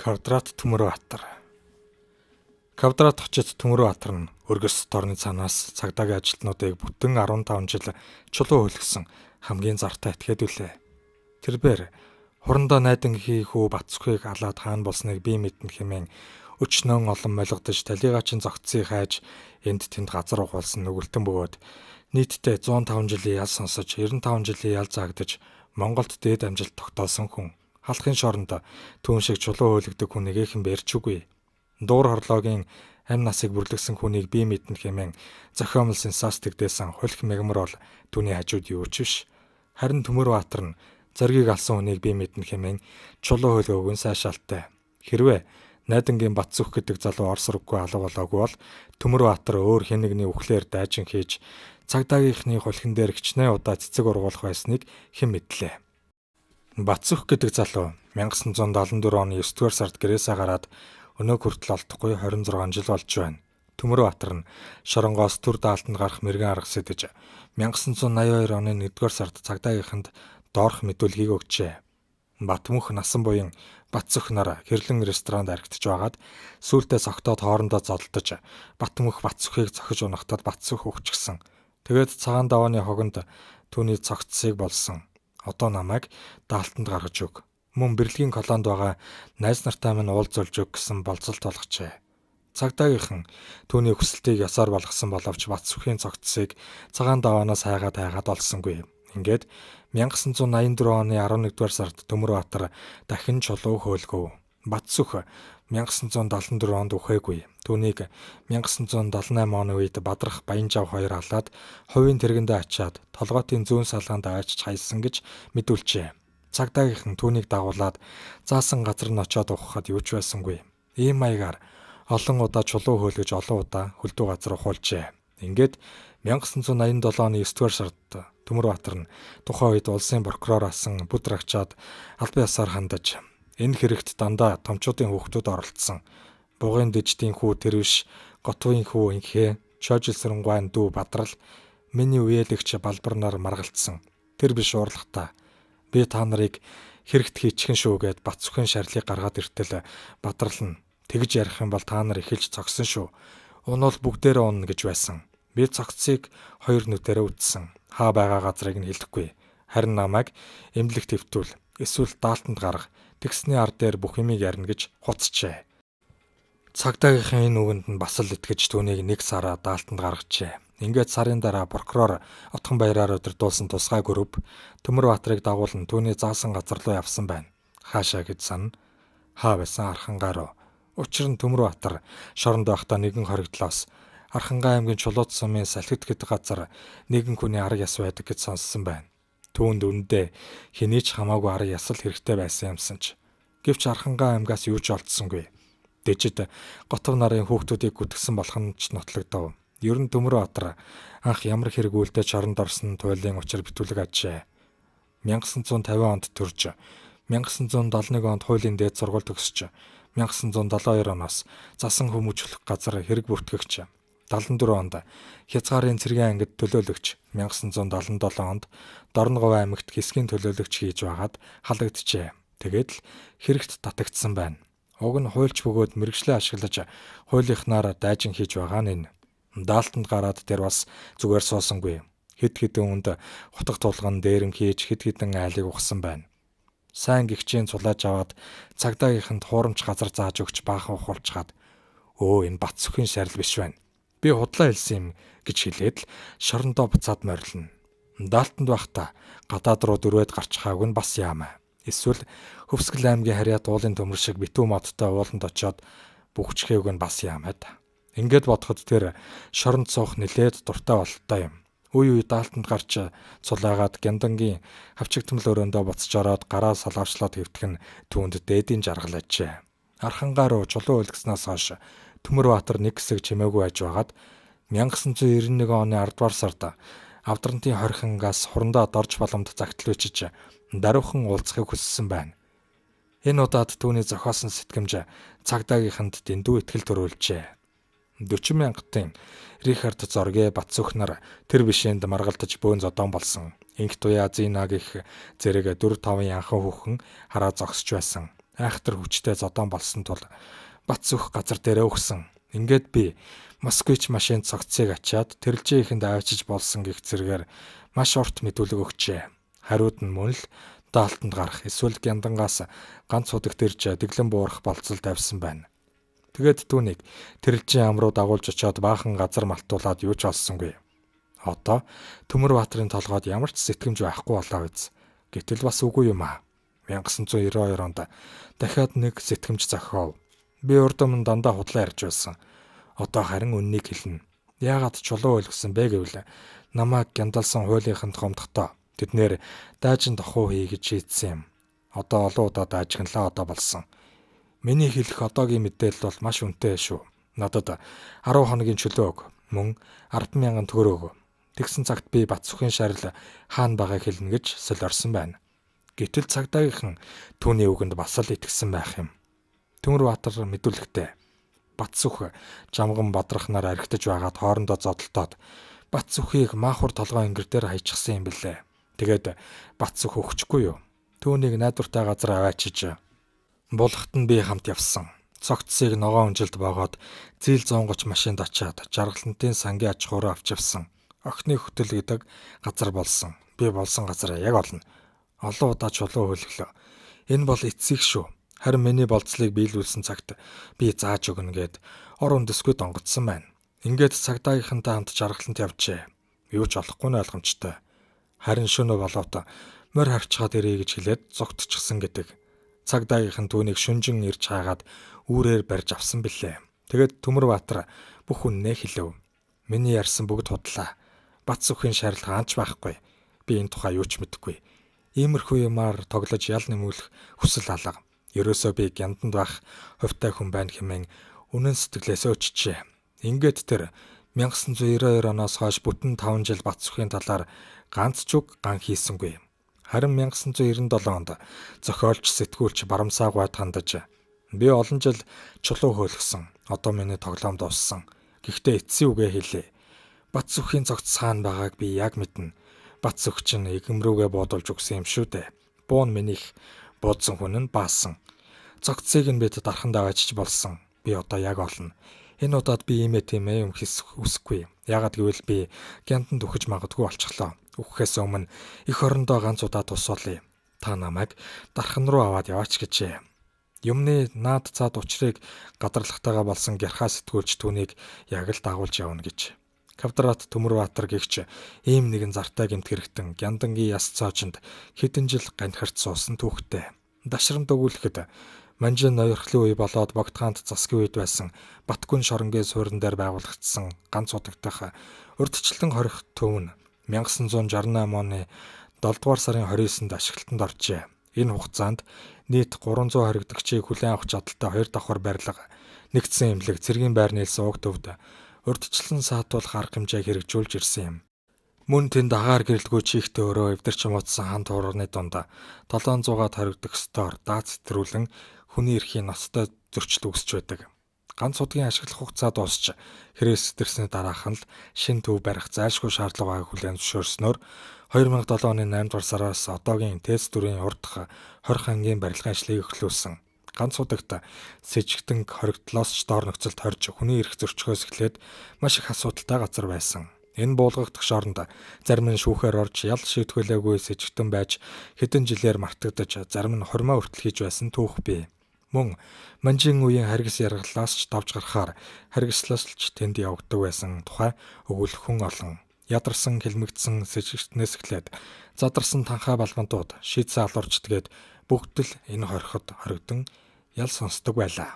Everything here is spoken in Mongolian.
Квадрат Төмөрбаатар. Квадрат хотод Төмөрбаатар нь өргөс дорны цаанаас цагдаагийн ажилтнуудыг бүтэн 15 жил чулуу хөлгсөн хамгийн зартай этгээдүүлээ. Тэрбээр хурандаа найдангийн хүү Бацүхийг алаад хаана болсныг би мэднэ хэмээн өчнөн олон молгодож талигаачин зогтцыг хайж энд тэнд газар ухуулсан нүгэлтэн бөгөөд нийтдээ 105 жилийн ял сонсож 95 жилийн ял заагдаж Монголд дээд амжилт тогтоосон хүн. Халахын шоронд түүн шиг чулуу хөөлөгдөг хүнийг эхэн барьж үгүй. Дуур хорлоогийн амь насыг бүрлэгсэн хүнийг би мэднэ хэмээн зохиомл сенсац тэгдээсэн хулх мегмар бол түүний хажууд юу ч биш. Харин Төмөрбаатар нь зоргийг алсан хүнийг би мэднэ хэмээн чулуу хөөлгөөгүй сайшаалтай. Хэрвээ найдангийн Бацүх гэдэг залуу орс руугүй алга болоогүй бол Төмөрбаатар өөр хэн нэгний үхлээр дайжин хийж цагдаагийнхны хулхин дээр хичнээн удаа цэцэг ургуулах байсныг хэн мэдлээ. Бацүх гэдэг залуу 1974 оны 9-р сард гэрээсээ гараад өнөө хүртэл олдохгүй 26 жил болж байна. Төмөрбаатар нь шоронгоос төр даалтанд гарах мэргэн арга сэтэж 1982 оны 1-р сард цагдаагийнханд доорх мэдүүлгийг өгчээ. Батмүх насан буян Бацүх нар хэрлэн ресторанд архитж байгаад сүүлдээ цогтоод хоорондоо зодтолдож Батмүх Бацүхийг зохиж унахдад Бацүх өгчихсөн. Тэгээд цагаан давааны хогонд түүний цогцсыг болсон. Одоо намайг даалтанд гаргаж өг. Мөн бэрлэгийн колонд байгаа найз нартай минь уулзуулж өг гэсэн болцолт болгочээ. Цагдаагийнхан түүний хүсэлтийг ёсоор болгосон боловч Бацүхийн цогцсыг цагаан даваанаас хайгаад олсонгүй. Ингээд 1984 оны 11-р сард Төмөрбаатар дахин чулуу хөөлгөв. Бацүх 1974 онд үхээгүй. Түүнийг 1978 оны үед Бадрах Баянжав хоёр алаад хувийн тэргэндээ ачаад толгойтын зүүн салгаанд аваачиж хайсан гэж мэдүүлжээ. Цагдаагийнхан түүнийг дагуулад заасан газар нь очиод ухахад юу ч байсангүй. Ийм маягаар олон удаа чулуу хөөлгөж олон удаа хөлдөө газар ухуулжээ. Ингээд 1987 оны 9-р сард Төмөрбаатар нь тухайн үед улсын прокурор асан бүдрагчаад албан ёсоор хандаж энэ хэрэгт дандаа томчуудын хүүхдүүд оролцсон. Бугын дэжтийн хүү Тэрвиш, Готвын хүү Инхээ, Чойжилсрангуайн дүү Бадрал, миний үеэлэгч Балбарнаар маргалцсан. Тэр биш уурлахтаа би та нарыг хэрэгт хийчихэн шүү гэд Бацүхийн шарлыг гаргаад иртэл Бадрал нь тэгж ярих юм бол та нар эхэлж цогсон шүү. Унвал бүгдээрээ унна гэж байсан. Би цогцсыг хоёр нүдэрээ үтсэн. Хаа байгаа газрыг нь хэлэхгүй. Харин намайг эмнэлэг твтүүл эсвэл даалтанд гарга. Тэгсний ар дээр бүх юмыг ярина гэж хуцжээ. Цагдаагийнхын энэ үгэнд нь бас л итгэж түүнийг 1 сараа даалтанд гаргажээ. Ингээд сарын дараа прокурор Отхон баяраар удирдуулсан тусгай групп Төмөрбаатарыг дагуулan түүний заасан газар руу явсан байна. Хаашаа гэж санана. Хаа байсан Архангаа руу. Учир нь Төмөрбаатар шоронд байхдаа нэгэн хоригдлоос Архангаа аймгийн Чулууд сумын салхит гэдэг газар нэгэн хүний арга яс байдаг гэж сонссон байна. Түүнд үндэ хэний ч хамаагүй арга ясал хэрэгтэй байсан юмсан ч. Гэвч Архангаа аймгаас юу ч олдсонгүй. Дэжид Готов нарын хүүхдүүдийг гүтгсэн болох нь ч нотлогдов. Ер нь Төмөрбаатар анх ямар хэрэг үйлдэж шоронд орсон туйлын учир битүүлэг ажээ. 1950 онд төрж 1971 онд хуулийн дээд сургууль төгсөж 1972 оноос засан хүмүүжлэх газар хэрэг бүртгэгч 74 онд Хязгаарын цэргийн ангид төлөөлөгч 1977 онд Дорноговь аймагт хэсгийн төлөөлөгч хийж байгаад халагдчихэ. Тэгээд л хэрэгт татагдсан байна. Уг нь хуульч бөгөөд мэргэжлээ ашиглаж хуулийнхнаар дайжин хийж байгаа нь энэ. Даалтанд гараад тэр бас зүгээр суусангүй. Хэд хэдэн үнд хутга тулган дээрэм хийж хэд хэдэн айлыг ухсан байна. Сайн гихчийн цулааж аваад цагдаагийнханд хуурамч газар зааж өгч баахан ухуулчаад энэ Бацүхийн шарил биш байна. Би худлаа хэлсэн юм гэж хэлээд л шорондоо буцаад морилно. Даалтанд байхдаа гадаад руу дөрвөөд гарч хаагүй нь бас яамаа. Эсвэл Хөвсгөл аймгийн харьяат уулын төмөр шиг битүү модтой ууланд очиод бүгчхээг нь бас яамаад. Ингээд бодоход тэр шоронд суух нилээд дуртай бололтой юм. Үе даалтанд гарч цулаагаад Гяндангийн хавчигтмал өрөөндөө буцаж ороод гараа салгавчлаад хэвтэх нь түүнд дээдийн жаргал ажээ. Архангаа руу чулуу үлгснээс хойш Төмөрбаатар нэг хэсэг чимээгүй байж байгаад 1991 оны 10-р сард Авдрантын хорхингаас хурандаа дорж боломд загтал бичиж даруйхан уулзахыг хүссэн байна. Энэ удаад түүний зохиосон сэтгэмж цагдаагийнханд дэндүү ихтгэл төрүүлжээ. 40 мянгатын Рихард Зорге Бацүх нар тэр бишээнд маргалдаж бөөн зодон болсон. Инх туяа Зина гэх зэрэг 4-5 янхан хүүхэн хараа зогсож байсан. Айхтар хүчтэй зодон болсон тул бац өх газар дээрээ өгсөн. Ингээд би Москвич машин цогцыг ачаад тэрэлжээхэнд авчиж болсон гэх зэргээр маш урт мэдүүлэг өгчээ. Хариуд нь мөн л даалтанд гарах эсвэл гяндангаас ганц удагт ирж дэглэн буурах болцол тавьсан байна. Тэгээд түүнийг тэрэлжийн ам руу дагуулж очиод баахан газар малтуулаад юу ч олсонгүй. Одоо Төмөрбаатарын толгойд ямар ч сэтгэмж байхгүй болоо биз. Гэтэл бас үгүй юм аа. 1992 онд дахиад нэг сэтгэмж зохиов. Би урд өмнө дандаа худлаа ярьж байсан. Одоо харин үннийг хэлнэ. Яагаад чулуу ойлгосон бэ гэвэл намайг гяндалсан хуулийнханд хомдохдоо тэднэр даажин тохуу хий гэж шийдсэн юм. Одоо олон удаа даажигнлаа одоо болсон. Миний хэлэх одоогийн мэдээлэл бол маш үнэтэй шүү. Надад 10 хоногийн чөлөө өг. Мөн 10,000 төгрөг өг. Тэгсэн цагт би Батсүхийн шарил хаана байгааг хэлнэ гэж солиорсон байна. Гэтэл цагдаагийнхан түүний үгэнд бас л итгэсэн байх юм. Төмөрбаатар мэдүүлэхдээ Батсүх жамган бадрахнаар архитаж байгаад хоорондоо зодолтоод Батсүхийг маахур толгой ингэр дээр хаячихсан юм билээ. Тэгээд Батсүх өгчихгүй юу? Түүнийг найдвартай газар аваачиж булахт нь би хамт явсан. Цогцсыг ногоон өнжилд боогоод зээл 130 машинд очиад жаргалантын сангийн аж ахуйроо авч явсан. Охины хөтөл гэдэг газар болсон. Би болсон газараа яг олно. Олон удаа чулуу хөлөглөө. Энэ бол эцсийг шүү. Харин миний болцлыг биелүүлсэн цагт би зааж өгнө гэд ор үндэсгүй донгодсон байна. Ингээд цагдаагийнхантай хамт жаргалант явжээ. Юу ч олохгүй нь ойлгомжтой. Харин шөнө болоод морь харчгаад ирээ гэж хэлээд зогтчихсан гэдэг. Цагдаагийнхан түүнийг шүнжин ирж хаагаад үүрээр барьж авсан бэлээ. Тэгээд Төмөрбаатар бүх үннээ хэлв. Миний ярьсан бүгд худлаа. Батсүхийн шарилт хаанч байхгүй. Би энэ тухай юу ч мэдэхгүй. Иймэрхүү юмар тоглож ял нэмүүлэх хүсэл алга. Ерөөсөө би гянданд байх хувьтай хүн байна хэмээн үнэн сэтгэлээсээ өчжээ. Ингээд тэр 1992 оноос хойш бүтэн 5 жил Батсүхийн талаар ганц ч үг ган хийсэнгүй. Харин 1997 онд зохиолч сэтгүүлч Барамсааг гойд хандаж би олон жил чулуу хөөлгсөн. Одоо миний тоглоом дууссан. Гэхдээ эцсийн үгээ хэлээ. Батсүхийн цогц хаана байгааг би яг мэднэ. Батсүх чинь игэмрүүгээ буудуулж өгсөн юм шүү дээ. Буун минийх буудсан хүн нь баасан. Цогцыг нь бид дархан даваачиж болсон. Би одоо яг олно. Энэ удаад би иймээ тиймээ юм хийх үсэхгүй. Яагаад гэвэл би гянданд өгч магадгүй болчихлоо. Өгөхөөс өмнө эх орондоо ганц удаа тусуулъя. Та намайг дархан руу аваад яваач гэжээ. Юмны наад цаад учрыг гадарлахтайгаа болсон гярхаа сэтгүүлч түүнийг яг л дагуулж явна гэж. Квадрат Төмөрбаатар гихч ийм нэгэн зартай гэмт хэрэгтэн гяндангийн яс цоочинд хэдэн жил ганхарт суусан түүхтэй. Дашрамд өгүүлэхэд Манжин ноёрхлын үе болоод Богдхаант засгийн үед байсан Батгүн шоронгийн суурин дээр байгуулагдсан ганц удагдах урдчлан хорих төв нь 1968 оны 7 дугаар сарын 29-нд ашиглалтанд оржээ. Энэ хугацаанд нийт 300 хоригдогчийг хүлээн авах чадaltaй 2 давхар барилга, нэгдсэн эмнэлэг, цэргийн байр нийлсэн уг төвд урдчлан саатуулах арга хэмжээг хэрэгжүүлж ирсэн юм. Мөн тэнд агаар гэрэлгүй чихтэй өрөө эвдэрч муудсан хан туурны дунд 700-аад хоригдох стоор дац зэтрүүлэн хүний эрхийн ностой зөрчил үүсч байдаг. Ганц удгийн ашиглах хугацаа дуусч хэрэгс сэтэрсний дараахан л шин төв барих зайлшгүй шаардлагааг хүлээн зөвшөөрснөөр 2007 оны 8 дугаар сараас одоогийн ТЭЦ 4-ийн урд дахь 20 ангийн барилгын ажлыг эхлүүлсэн. Ганц удагт сэжигтэн хоригдлоос ч доор нөхцөлд хорж хүний эрх зөрчгөөс эхлээд маш их асуудалтай газар байсан. Энэ буулгагдах шоронд зарим нь шүүхээр орж ял шийдвэрлээгүй сэжигтэн байж хэдэн жилээр мартагдаж зарим нь хормоо хүртэл хийж байсан түүх бий. Мөн Манжин үеийн харгас яргалаас ч давж гарахаар харгислалч тэнд явагддаг байсан тухай өгүүлэх хүн олон. Ядарсан хилмигдсэн сэжигтнээс эхлээд задарсан танхаа балгантууд шийдсэн алуурчдгээд бүгд л энэ хориход хоригдсон ял сонсдог байлаа.